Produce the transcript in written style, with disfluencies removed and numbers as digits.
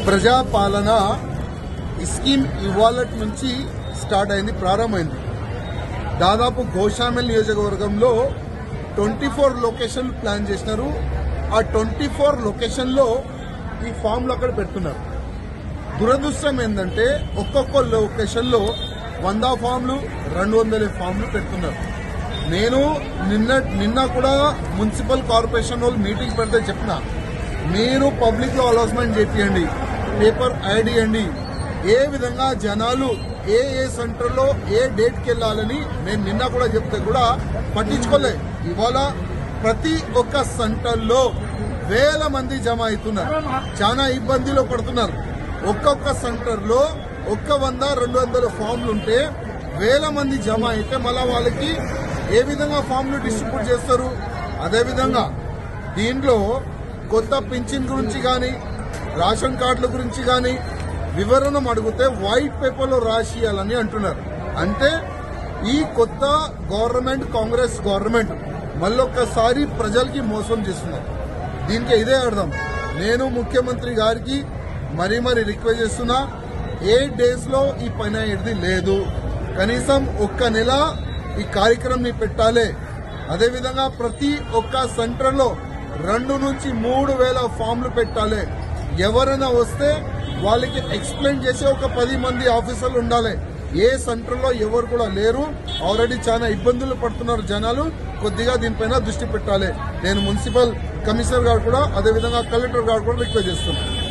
ప్రజాపాలన ఈ స్కీమ్ ఇవాళ నుంచి స్టార్ట్ అయింది, ప్రారంభమైంది. దాదాపు గోషామెల్ నియోజకవర్గంలో 24 లొకేషన్లు ప్లాన్ చేసినారు. ఆ 24 లొకేషన్లో ఈ ఫామ్లు అక్కడ పెడుతున్నారు. దురదృష్టం ఏంటంటే ఒక్కొక్క లొకేషన్లో 100 ఫామ్లు 200 ఫామ్లు పెడుతున్నారు. నేను నిన్న కూడా మున్సిపల్ కార్పొరేషన్ వాళ్ళు మీటింగ్ పెడితే చెప్పిన, మీరు పబ్లిక్ లో అనౌన్స్మెంట్ చేయండి, పేపర్ యాడ్ చేయండి, ఏ విధంగా జనాలు ఏ సెంటర్లో ఏ డేట్కి వెళ్లాలని. నేను నిన్న కూడా చెప్తే కూడా పట్టించుకోలే. ఇవాళ ప్రతి ఒక్క సెంటర్లో వేల మంది జమ అవుతున్నారు, చాలా ఇబ్బందిలో పడుతున్నారు. ఒక్కొక్క సెంటర్లో 100-200 ఫామ్లు ఉంటే వేల మంది జమ అయితే మళ్ళా వాళ్ళకి ఏ విధంగా ఫామ్లు డిస్ట్రిబ్యూట్ చేస్తారు? అదేవిధంగా దీంట్లో కొత్త పింఛన్ గురించి కానీ రేషన్ కార్డుల గురించి కానీ వివరణ అడిగితే వైట్ పేపర్లో రాసియాలని అంటున్నారు. అంటే ఈ కొత్త గవర్నమెంట్, కాంగ్రెస్ గవర్నమెంట్ మళ్ళొక్కసారి ప్రజలకి మోసం చేస్తున్నారు. దీనికి ఇదే అర్థం. నేను ముఖ్యమంత్రి గారికి మరీ రిక్వెస్ట్ చేస్తున్నా, 8 days లో ఈ పని అయ్యేది లేదు. కనీసం ఒక్క నెల ఈ కార్యక్రమం పెట్టాలి. అదేవిధంగా ప్రతి ఒక్క సెంటర్లో 2 నుంచి 3 వేల ఫామ్లు పెట్టాలి. ఎవరైనా వస్తే వాళ్ళకి ఎక్స్ప్లెయిన్ చేసే ఒక 10 మంది ఆఫీసర్లు ఉండాలి. ఏ సెంటర్లో ఎవరు కూడా లేరు. ఆల్రెడీ చాలా ఇబ్బందులు పడుతున్నారు జనాలు. కొద్దిగా దీనిపైన దృష్టి పెట్టాలి. నేను మున్సిపల్ కమిషనర్ గారు కూడా అదేవిధంగా కలెక్టర్ గారు కూడా రిక్వెస్ట్ చేస్తున్నాను.